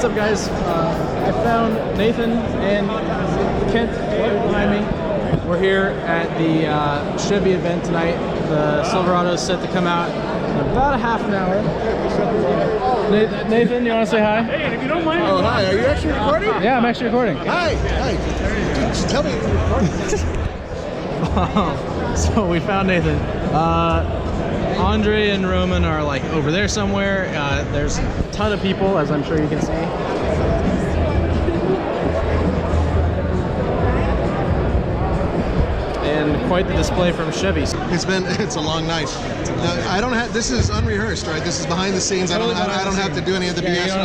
What's up, guys? I found Nathan and Kent right behind me. We're here at the Chevy event tonight. The Silverado is set to come out in about a half an hour. Nathan, you want to say hi? Hey, if you don't mind. Oh, hi. Are you actually recording? Yeah, I'm actually recording. Hi. Hi. Just tell me you're recording. So we found Nathan. Andre and Roman are like over there somewhere. There's a ton of people, as I'm sure you can see. And quite the display from Chevy. It's a long night. I don't have, this is unrehearsed, right? This is behind the scenes. I don't have to do any of the BS. All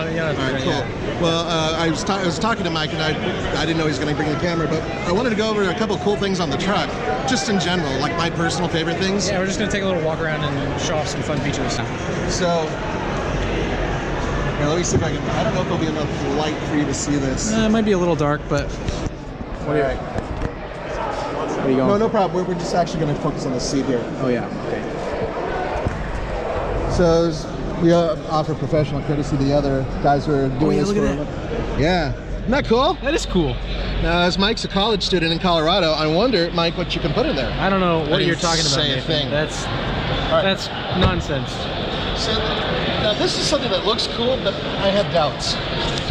right, cool. Well, I was talking to Mike, and I didn't know he was going to bring the camera, but I wanted to go over a couple cool things on the truck, just in general, like my personal favorite things. Yeah, we're just going to take a little walk around and show off some fun features. So, here, let me see if I can. I don't know if there'll be enough light for you to see this. It might be a little dark, but what do you? Right. Where are you going? No problem. We're just actually going to focus on the seat here. Oh yeah. Okay. So we offer professional courtesy to the other guys who are doing this look for at that. Yeah. Isn't that cool? That is cool. Now, as Mike's a college student in Colorado, I wonder, Mike, what you can put in there. I don't know what you're talking about. Say a thing. That's nonsense. So now this is something that looks cool, but I have doubts.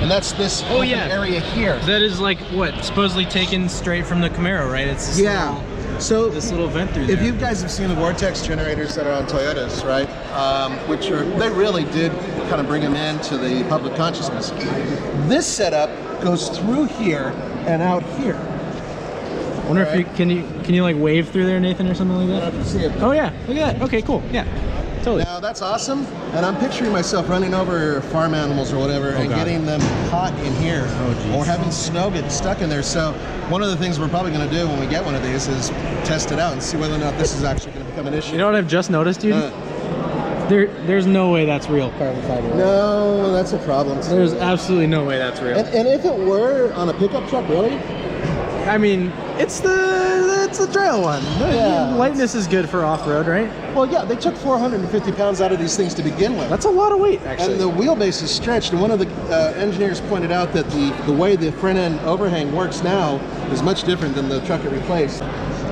And that's this open area here. That is like what, supposedly taken straight from the Camaro, right? It's this this little vent through there. If you guys have seen the Vortex generators that are on Toyotas, right, they really did kind of bring them into the public consciousness. This setup goes through here and out here. I wonder if you can you like wave through there, Nathan, or something like that? I don't know if you see it. Oh yeah, look at that. Okay, cool. Yeah, totally. Now that's awesome, and I'm picturing myself running over farm animals or whatever and getting them caught in here, or having snow get stuck in there. So one of the things we're probably going to do when we get one of these is test it out and see whether or not this is actually going to become an issue. You know what I've just noticed, dude? There's no way that's real carbon fiber. No, that's a problem. There's absolutely no way that's real. And if it were on a pickup truck, really? I mean, it's the trail one. Yeah. Lightness is good for off-road, right? Well, yeah, they took 450 pounds out of these things to begin with. That's a lot of weight, actually. And the wheelbase is stretched, and one of the engineers pointed out that the way the front end overhang works now is much different than the truck it replaced.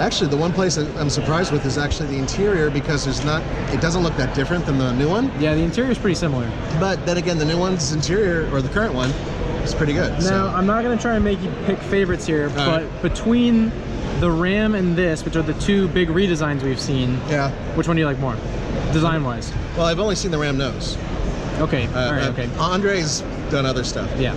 Actually, the one place that I'm surprised with is actually the interior, because it doesn't look that different than the new one. Yeah, the interior is pretty similar. But then again, the new one's interior, or the current one, is pretty good. Now, I'm not going to try and make you pick favorites here, but between the Ram and this, which are the two big redesigns we've seen, which one do you like more, design-wise? Well, I've only seen the Ram nose. Okay, all right, okay. Andre's done other stuff. Yeah.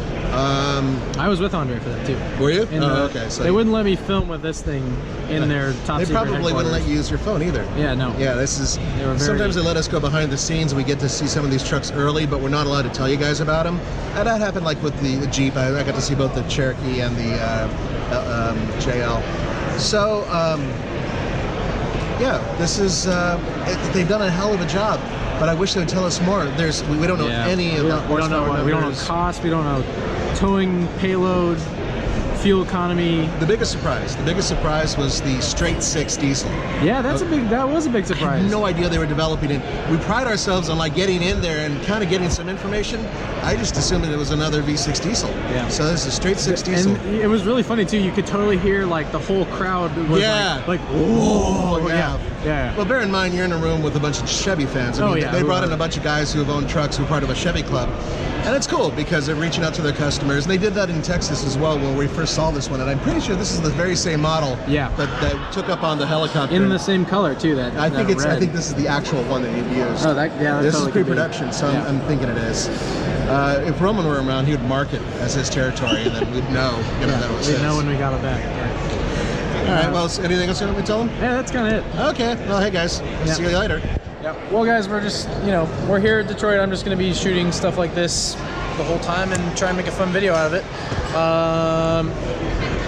I was with Andre for that too. Were you? Okay. So they wouldn't let me film with this thing in their top secret. They probably wouldn't let you use your phone either. Yeah, no. Yeah, this is. Sometimes they let us go behind the scenes. We get to see some of these trucks early, but we're not allowed to tell you guys about them. And that happened like with the Jeep. I got to see both the Cherokee and the JL. So yeah, this is. They've done a hell of a job. But I wish they would tell us more. We don't know any about horsepower numbers. We don't know cost. We don't know towing, payload, fuel economy. The biggest surprise was the straight 6 diesel. Yeah, that was a big surprise. I had no idea they were developing it. We pride ourselves on like getting in there and kind of getting some information. I just assumed that it was another V6 diesel. Yeah. So this is a straight 6 diesel. And it was really funny too. You could totally hear like the whole crowd was like oh yeah. Well, bear in mind you're in a room with a bunch of Chevy fans. I mean, they brought in a bunch of guys who have owned trucks who are part of a Chevy club. And it's cool because they're reaching out to their customers. And they did that in Texas as well when we first saw this one. And I'm pretty sure this is the very same model that took up on the helicopter. In the same color too. I think this is the actual one that you've used. Oh, this is pre-production, so I'm thinking it is. If Roman were around, he would mark it as his territory, and then we'd know. That was we'd know when we got it back. All right. Well, anything else you want me to tell him? Yeah, that's kind of it. Okay. Well, hey guys, see you later. Yeah. Well, guys, we're just we're here at Detroit. I'm just going to be shooting stuff like this the whole time and try and make a fun video out of it.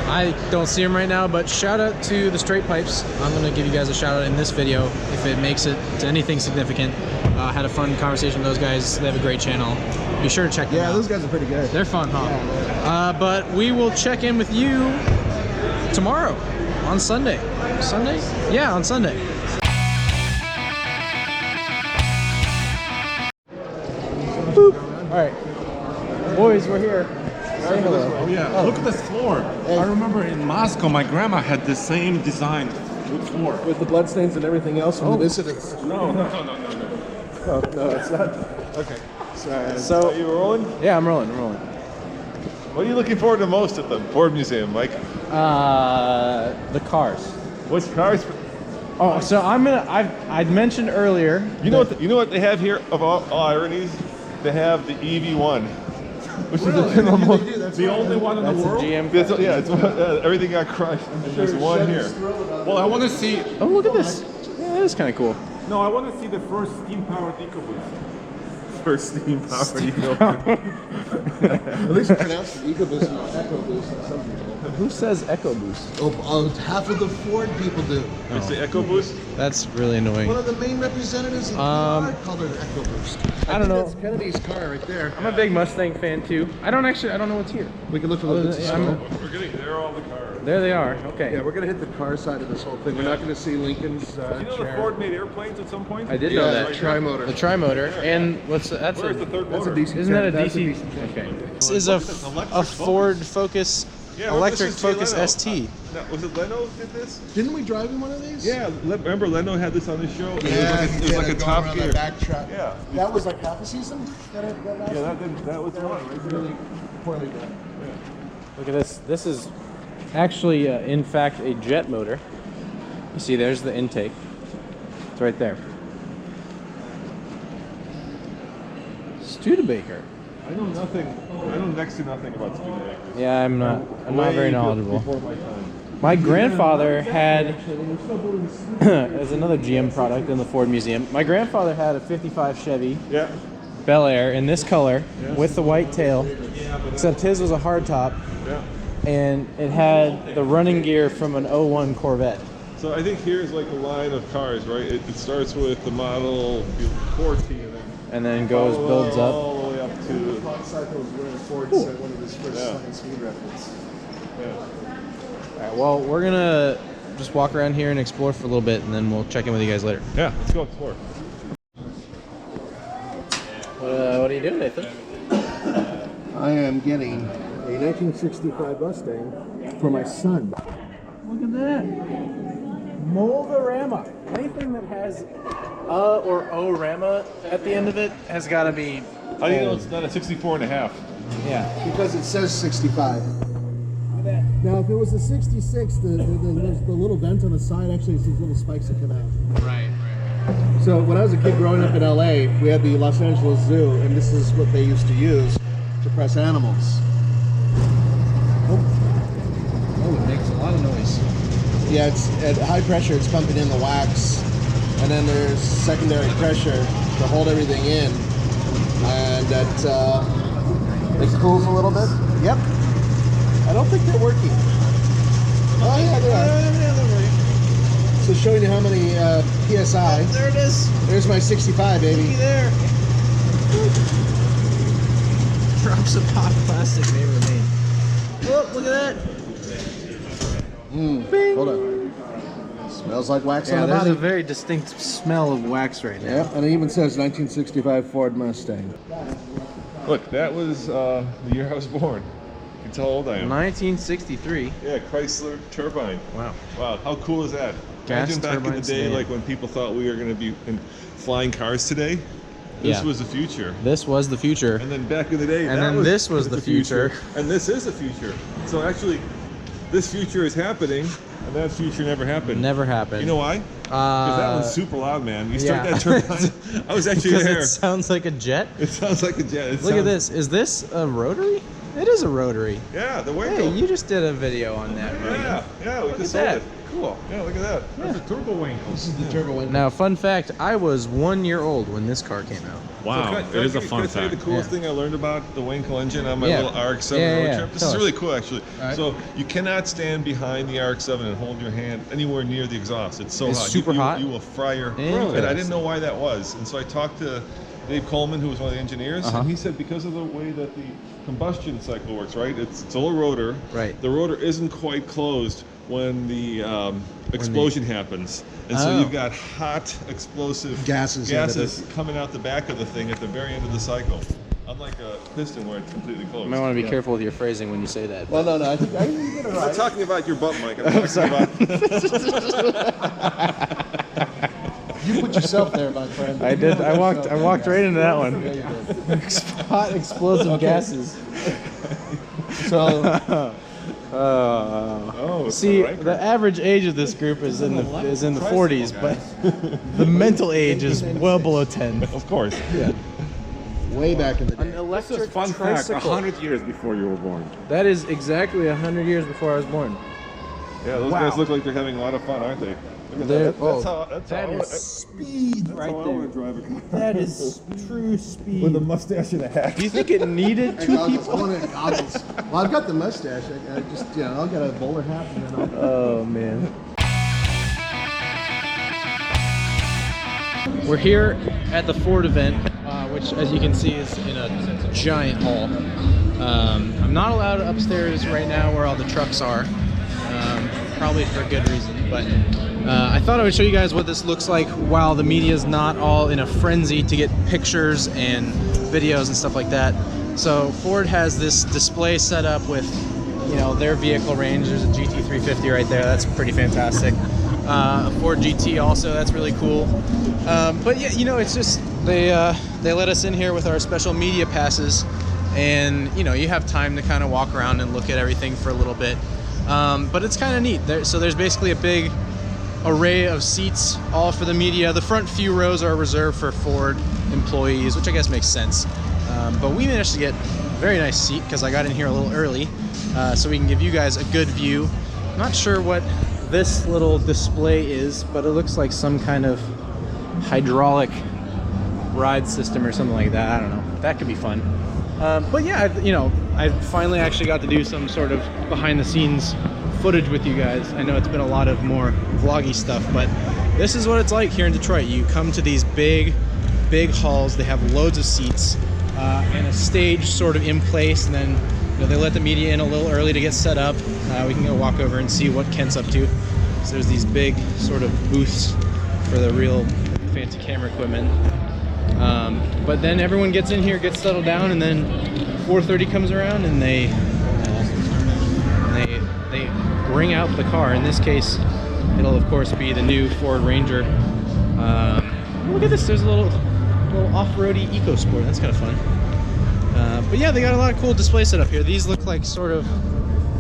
I don't see them right now, but shout out to the Straight Pipes. I'm going to give you guys a shout out in this video if it makes it to anything significant. Had a fun conversation with those guys. They have a great channel. Be sure to check them out. Yeah, those guys are pretty good. They're fun, huh? Yeah. But we will check in with you tomorrow on Sunday. Sunday? Yeah, on Sunday. Boop. All right. Boys, we're here. Say hello. Oh yeah, look at this floor. I remember in Moscow, my grandma had the same design with floor. With the bloodstains and everything else from the dissidents. No. Oh, no, it's not. Okay. So Are you rolling? yeah, I'm rolling. What are you looking forward to most at the Ford Museum, Mike? The cars. Which cars? Oh, so I'd mentioned earlier. You know what they have here of all ironies? They have the EV1, which is the only one in the world. GM. Yeah, it's everything got crushed, and there's one here. Well, I want to see. Oh, look at this. Yeah, that is kind of cool. No, I want to see the first steam-powered EcoBoost. First steam-powered EcoBoost. At least you pronounced it EcoBoost, not EcoBoost. Some people. Who says EcoBoost? Oh, half of the Ford people do. It's the EcoBoost. That's really annoying. One of the main representatives of PR called it EcoBoost. I don't know. That's Kennedy's car right there. I'm a big Mustang fan too. I don't know what's here. We can look for the bits of stone. There are all the cars. There they are. Okay. Yeah, we're gonna hit the car side of this whole thing. We're not gonna see Lincoln's You know the chair. Ford made airplanes at some point? I did know that. Tri-motor. The tri-motor. And what's that's Where's the third motor? Isn't that a DC? Okay. This is a Ford Focus electric Focus Leno. ST. No, was it Leno did this? Didn't we drive in one of these? Yeah, remember Leno had this on his show? Yeah, it was like a Top Gear. backtrack. Yeah. That was like half a season. That That was one. really poorly done. Look at this. This is actually, in fact, a jet motor. You see, there's the intake. It's right there. Studebaker. I know nothing. I know next to nothing about Studebaker. Yeah, I'm not very Way knowledgeable. Before my time. My grandfather had, as another GM product in the Ford Museum, my grandfather had a 55 Chevy Yeah. Bel Air in this color with the white tail, except his was a hardtop, Yeah. and it had the running gear from an '01 Corvette. So I think here's like a line of cars, right? It starts with the model 14 And then goes, builds up. all the way up to. Clock cycle is where Ford set one of his first flying speed records. All right, well, we're gonna just walk around here and explore for a little bit, and then we'll check in with you guys later. Yeah, let's go explore. What are you doing, Nathan? I am getting a 1965 Mustang for my son. Look at that. Mold-a-rama. Anything that has or O-rama at the end of it has got to be. How do you know it's not a 64 and a half? Yeah. Because it says 65. Now, if it was a 66, the little vent on the side actually has these little spikes that come out. Right. So when I was a kid growing up in LA, we had the Los Angeles Zoo, and this is what they used to use to press animals. Oh, it makes a lot of noise. Yeah, it's at high pressure, it's pumping in the wax, and then there's secondary pressure to hold everything in, and that it cools a little bit. Yep. I don't think they're working. Oh yeah, they are. So showing you how many PSI. There it is. There's my 65, baby. Looky there. Drops of hot plastic may remain. Oh, look at that. Bing. Hold on. Smells like wax Yeah, on the there's body. a very distinct smell of wax right now. Yep, and it even says 1965 Ford Mustang. Look, that was the year I was born. You can tell how old I am. 1963. Yeah, Chrysler turbine. Wow. Wow, how cool is that? Gas Imagine back in the turbine day, sedan. like when people thought we were going to be in flying cars today. This Yeah. was the future. This was the future. And then back in the day, And that then this was the future. And this is the future. So actually, this future is happening, and that future never happened. Never happened. You know why? Because that one's super loud, man. You start yeah. that turbine. I was actually Because there. it sounds like a jet. It sounds like a jet. Look at this. Is this a rotary? It is a rotary. Yeah, the Hey, Winkle. you just did a video on that, right? Yeah, we Look at just sold that. it. Cool. Yeah, look at that. That's a turbo Winkle. This is the turbo window. Now, fun fact, I was 1 year old when this car came out. Wow, it is a fun Can I tell you fact. the coolest Yeah. thing I learned about the Winkle engine on my Yeah. little RX-7 Yeah, road yeah, trip? This tell is us. really cool, actually. Alright. So you cannot stand behind the RX-7 and hold your hand anywhere near the exhaust. It's so It's hot. super hot? You will fry your... Really? And I didn't know why that was. And so I talked to Dave Coleman, who was one of the engineers, Uh-huh. and he said because of the way that the combustion cycle works, right? It's all a rotor. Right. The rotor isn't quite closed when the explosion happens. And so Oh. you've got hot, explosive Gases into gases coming out the back of the thing at the very end of the cycle. Unlike a piston where it's completely closed. You might want to be careful with your phrasing when you say that. Well, no, I think you get it I'm right. not talking about your butt, Mike. I'm talking about. You put yourself there, my friend. I did. I walked right into that one. Yeah, you did. Hot explosive gases. So, see, the average age of this group is in the 40s, but the mental age is well below 10. Of course. yeah, way back in the day. This is fun fact. 100 years before you were born. That is exactly 100 years before I was born. Yeah, those guys look like they're having a lot of fun, aren't they? Look at that. That is speed right there. Drive a car. That is true speed. With a mustache and a hat. Do you think it needed two Goggles. people? I want goggles. Well, I've got the mustache. I just, I'll get a bowler hat and then I'll. Oh man. We're here at the Ford event, which, as you can see, is in a giant hall. I'm not allowed upstairs right now where all the trucks are, probably for a good reason, but I thought I would show you guys what this looks like while the media is not all in a frenzy to get pictures and videos and stuff like that. So Ford has this display set up with, their vehicle range. There's a GT350 right there. That's pretty fantastic. A Ford GT also. That's really cool. But yeah, it's just they let us in here with our special media passes, and you have time to kind of walk around and look at everything for a little bit. But it's kind of neat. So there's basically a big array of seats, all for the media. The front few rows are reserved for Ford employees, which I guess makes sense. But we managed to get a very nice seat because I got in here a little early, so we can give you guys a good view. I'm not sure what this little display is, but it looks like some kind of hydraulic ride system or something like that. I don't know. That could be fun. But yeah, I finally actually got to do some sort of behind the scenes footage with you guys. I know it's been a lot of more vloggy stuff, but this is what it's like here in Detroit. You come to these big halls. They have loads of seats and a stage sort of in place, and then they let the media in a little early to get set up. We can go walk over and see what Kent's up to. So there's these big sort of booths for the real fancy camera equipment. But then everyone gets in here, gets settled down, and then 4:30 comes around and they bring out the car. In this case, it'll of course be the new Ford Ranger. Look at this, there's a little off-roady EcoSport. That's kind of fun. But yeah, they got a lot of cool displays set up here. These look like sort of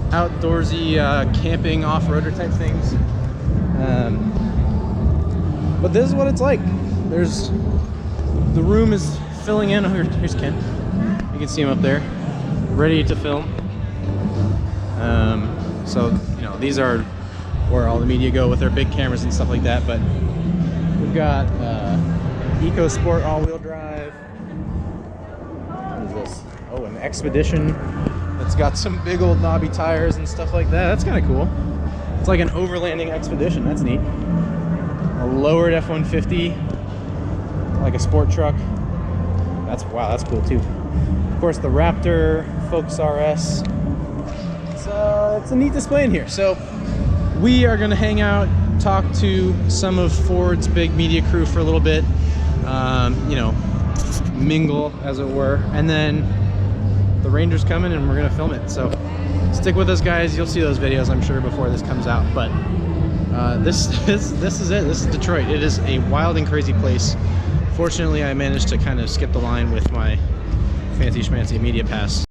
outdoorsy camping off-roader type things. But this is what it's like. The room is filling in. Oh, here's Ken. You can see him up there, ready to film. So these are where all the media go with their big cameras and stuff like that. But we've got EcoSport all-wheel drive. What is this? Oh, an Expedition that's got some big old knobby tires and stuff like that. That's kind of cool. It's like an overlanding Expedition. That's neat. A lowered F-150, like a sport truck. That's cool too. Of course, the Raptor, Focus RS. It's a neat display in here. So we are going to hang out, talk to some of Ford's big media crew for a little bit, mingle as it were, and then the Ranger's coming and we're going to film it. So stick with us, guys. You'll see those videos, I'm sure, before this comes out. But this is it. This is Detroit. It is a wild and crazy place. Fortunately, I managed to kind of skip the line with my fancy schmancy media pass.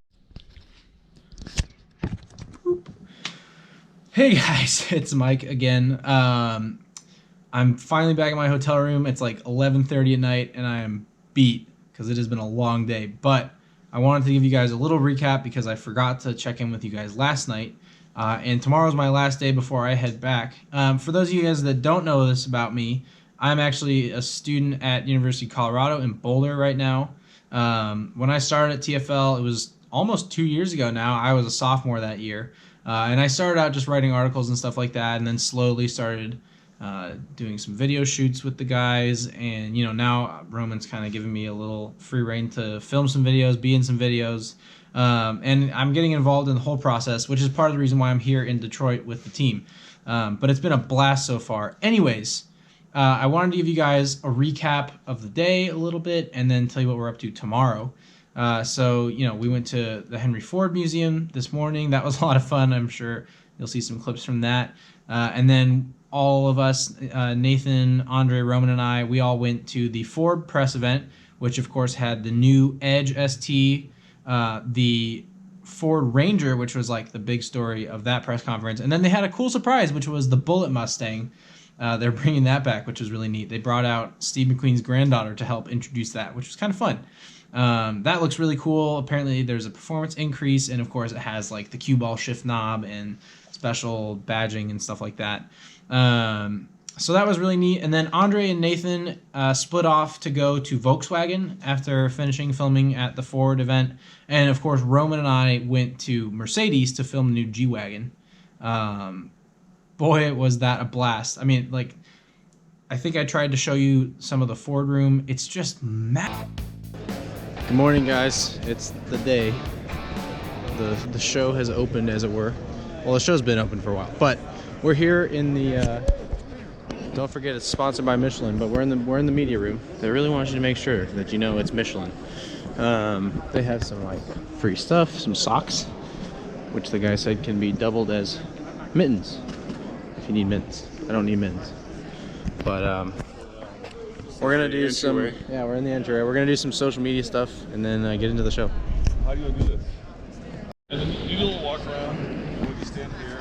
Hey guys, it's Mike again. I'm finally back in my hotel room. It's like 11:30 at night and I am beat because it has been a long day. But I wanted to give you guys a little recap because I forgot to check in with you guys last night. And tomorrow's my last day before I head back. For those of you guys that don't know this about me, I'm actually a student at University of Colorado in Boulder right now. When I started at TFL, it was almost 2 years ago now. I was a sophomore that year. And I started out just writing articles and stuff like that, and then slowly started doing some video shoots with the guys. And, now Roman's kind of giving me a little free rein to film some videos, be in some videos. And I'm getting involved in the whole process, which is part of the reason why I'm here in Detroit with the team. But it's been a blast so far. Anyways, I wanted to give you guys a recap of the day a little bit and then tell you what we're up to tomorrow. So, you know, we went to the Henry Ford Museum this morning. That was a lot of fun. I'm sure you'll see some clips from that. And then all of us, Nathan, Andre, Roman, and I, we all went to the Ford press event, which of course had the new Edge ST, the Ford Ranger, which was like the big story of that press conference. And then they had a cool surprise, which was the Bullet Mustang. They're bringing that back, which is really neat. They brought out Steve McQueen's granddaughter to help introduce that, which was kind of fun. That looks really cool. Apparently there's a performance increase, and of course it has like the cue ball shift knob and special badging and stuff like that. So that was really neat. And then Andre and Nathan split off to go to Volkswagen after finishing filming at the Ford event. And of course Roman and I went to Mercedes to film a new G-Wagon. Boy, was that a blast. I mean, like, I think I tried to show you some of the Ford room. It's just mad. Good morning, guys. It's the day. The show has opened, as it were. Well, the show's been open for a while, but we're here in the. Don't forget, it's sponsored by Michelin, but we're in the media room. They really want you to make sure that you know it's Michelin. They have some like free stuff, some socks, which the guy said can be doubled as mittens if you need mittens. I don't need mittens, but we're gonna do some. Yeah, we're in the entryway. We're gonna do some social media stuff and then get into the show. How do you do this? And then you do a little walk around. We'll just stand here.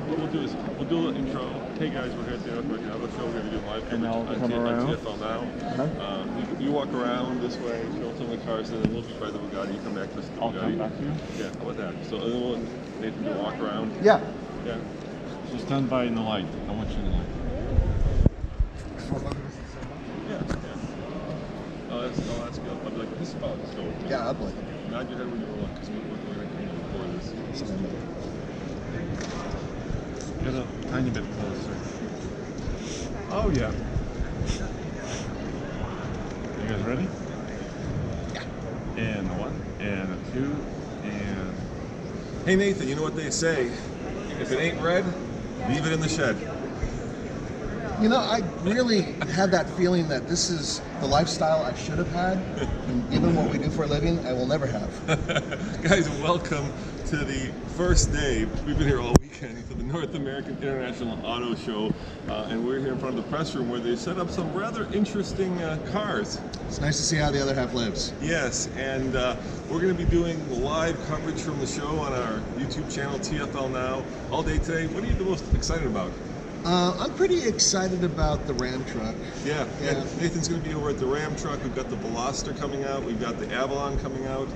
What we'll do is we'll do a little intro. Hey guys, we're here at the right now. The show we're gonna do live. And I'll come around. TFL now. You walk around this way, show some of the cars, and then we'll be by the Bugatti. You come back to the Bugatti. I'll come back here. Yeah, how about that? So then we'll Nathan to walk around. Yeah. Yeah. So stand by in the light. I want you in the light. Yeah. Oh, that's good. I'll be like, this spot is going. Yeah, I'd like Nod your head when you roll up, because we're going to come in before this. Get a tiny bit closer. Oh yeah. You guys ready? Yeah. And a 1, and a 2, and... Hey Nathan, you know what they say? If it ain't red, leave it in the shed. You know, I really had that feeling that this is the lifestyle I should have had, and given what we do for a living, I will never have. Guys, welcome to the first day. We've been here all weekend for the North American International Auto Show, and we're here in front of the press room where they set up some rather interesting cars. It's nice to see how the other half lives. Yes, and we're going to be doing live coverage from the show on our YouTube channel, TFL Now, all day today. What are you the most excited about? I'm pretty excited about the Ram truck. Yeah. Nathan's going to be over at the Ram truck. We've got the Veloster coming out. We've got the Avalon coming out.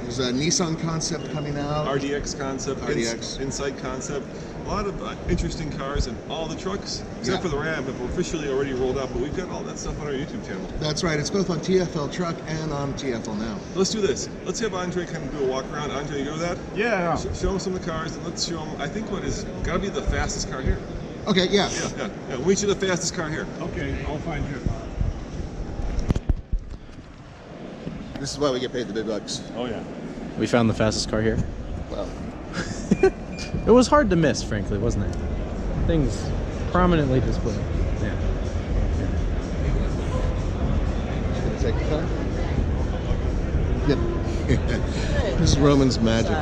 There's a Nissan concept coming out. RDX concept. RDX. Insight concept. A lot of interesting cars, and all the trucks, except for the Ram, have officially already rolled out, but we've got all that stuff on our YouTube channel. That's right. It's both on TFL Truck and on TFL Now. Let's do this. Let's have Andre kind of do a walk around. Andre, you go with that? Yeah. Show him some of the cars, and let's show him, I think, what is got to be the fastest car here. Okay, yeah. Yeah. We'll meet you the fastest car here. Okay, I'll find you. This is why we get paid the big bucks. Oh yeah. We found the fastest car here. Well, It was hard to miss, frankly, wasn't it? Things prominently displayed. Yeah. take the time. Yep. This is Roman's magic.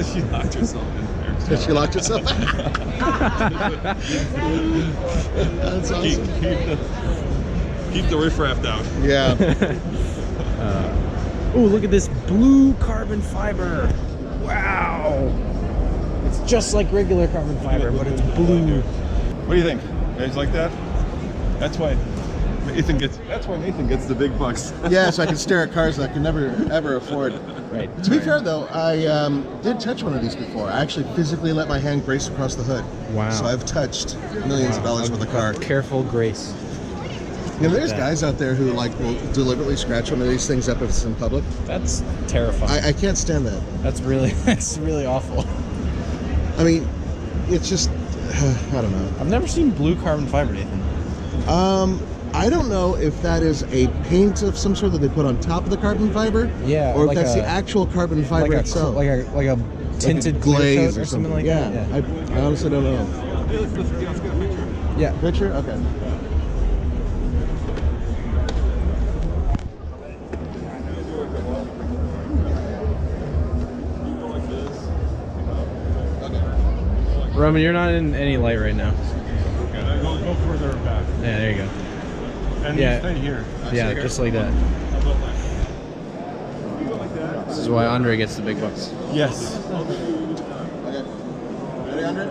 She locked herself in there. Did she lock herself? That's awesome. Keep the riffraff down. Yeah. Oh, look at this blue carbon fiber. Wow. It's just like regular carbon fiber, but it's blue. What do you think? You guys like that? That's why Nathan gets the big bucks. Yeah, so I can stare at cars that I can never ever afford. Right. To be fair though, I did touch one of these before. I actually physically let my hand grace across the hood. Wow. So I've touched millions of dollars worth of car. Careful grace. You know, there's guys out there who like will deliberately scratch one of these things up if it's in public. That's terrifying. I can't stand that. That's really awful. I mean, it's just I don't know. I've never seen blue carbon fiber, Nathan. I don't know if that is a paint of some sort that they put on top of the carbon fiber. Yeah. Or if like that's the actual carbon fiber itself. Like a tinted like a glaze or something like yeah. that. Yeah. I honestly don't know. Let's get a picture. Yeah. Picture? Okay. Roman, you're not in any light right now. Okay, go further back. Yeah, there you go. And Yeah. you stay here. Yeah, just like that. How about that? This is why Andre gets the big bucks. Yes. Okay. Ready, Andre?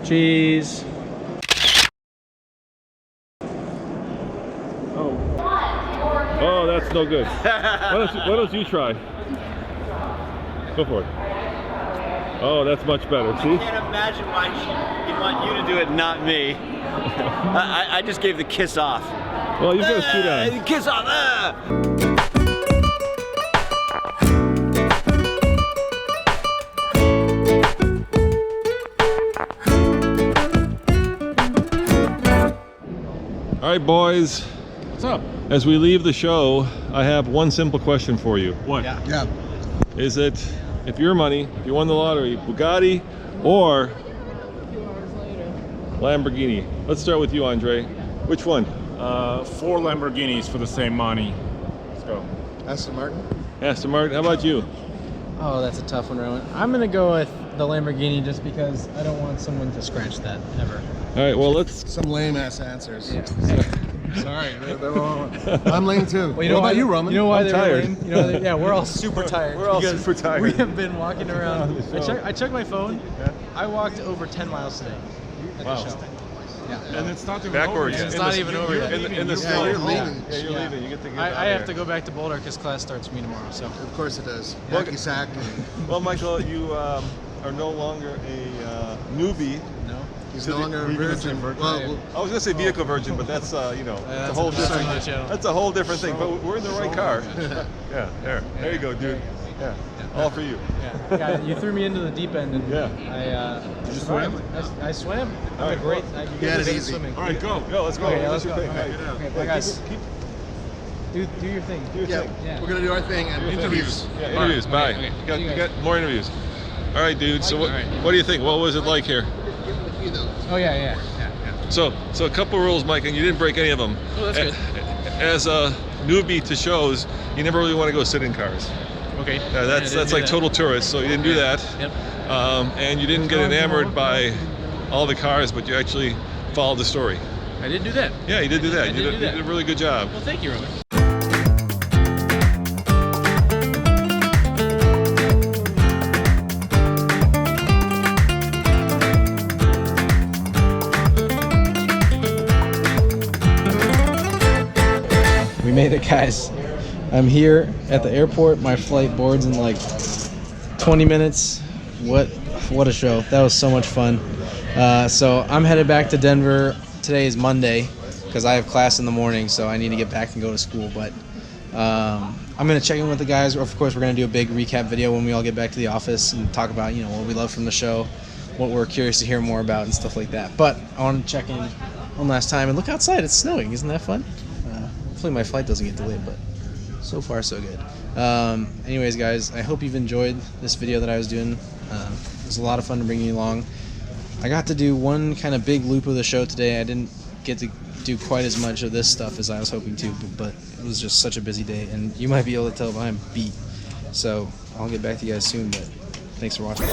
Cheese. Oh, that's no good. Why don't you try? Go for it. Oh, that's much better. See? I can't imagine why he'd want you to do it, not me. I just gave the kiss off. Well, you've got to scoot on. Kiss off! All right, boys. What's up? As we leave the show, I have one simple question for you. What? Yeah. Is it, if your money, if you won the lottery, Bugatti or Lamborghini? Let's start with you, Andre. Which one? 4 Lamborghinis for the same money. Let's go. Aston Martin. Aston Martin. How about you? Oh, that's a tough one, Roman. I'm gonna go with the Lamborghini just because I don't want someone to scratch that ever. All right. Well, let's. Some lame ass answers. Yeah. Sorry, they're wrong. I'm lame too. Well, you know what about why, you, Roman? You know why I'm they're tired. lame? You know, yeah, we're all super tired. We're all because super tired. We have been walking around. On the show. I checked my phone. Yeah. I walked over 10 miles today at Wow. the show. Yeah. And it's not even Backwards. over yet. It's not even over yet. In the Yeah, snow. you're leaving. Yeah, you're Yeah. leaving. You get to get I out have of to here. go back to Boulder because class starts for me tomorrow. So Of course it does. Well, Yucky sack. And Well, Michael, you are no longer a newbie. no. he's So no longer a were you gonna say virgin. virgin? Well, I was gonna say vehicle virgin, but that's it's a that's whole another different. channel. That's a whole different thing. But we're in the right car. Yeah, there you go, dude. Yeah, all for you. Yeah, you threw me into the deep end, and Yeah. Did you swim? I swam. All right, I'm a great. well, You you guys had are it good at easy. swimming. All right, go. Go, let's go. Okay, yeah, What's let's your go. thing? All right. All right. Okay, bye, guys. Do your thing. Do your yeah, thing. Yeah. we're gonna do our thing and interviews. Yeah, interviews. All Bye. right, okay. You got, See you you guys. got more interviews. All right, dude. So what? All right. What do you think? What was it like here? Oh yeah. So a couple rules, Mike, and you didn't break any of them. Oh, that's good. As a newbie to shows, you never really want to go sit in cars. Okay. That's like total tourist. So you didn't do that. Yep. And you didn't get enamored by all the cars, but you actually followed the story. I did do that. Yeah, you did do that. I You did did, do you that. did a really good job. Well, thank you, Roman. We made it, guys. I'm here at the airport. My flight boards in like 20 minutes. What a show. That was so much fun. So I'm headed back to Denver. Today is Monday because I have class in the morning, so I need to get back and go to school. But I'm going to check in with the guys. Of course, we're going to do a big recap video when we all get back to the office and talk about, what we love from the show, what we're curious to hear more about and stuff like that. But I want to check in one last time. And look outside. It's snowing. Isn't that fun? Hopefully my flight doesn't get delayed, but so far so good. Anyways, guys, I hope you've enjoyed this video that I was doing. It was a lot of fun to bring you along. I got to do one kind of big loop of the show today. I didn't get to do quite as much of this stuff as I was hoping to, but it was just such a busy day, and you might be able to tell by I'm beat. So I'll get back to you guys soon, but thanks for watching.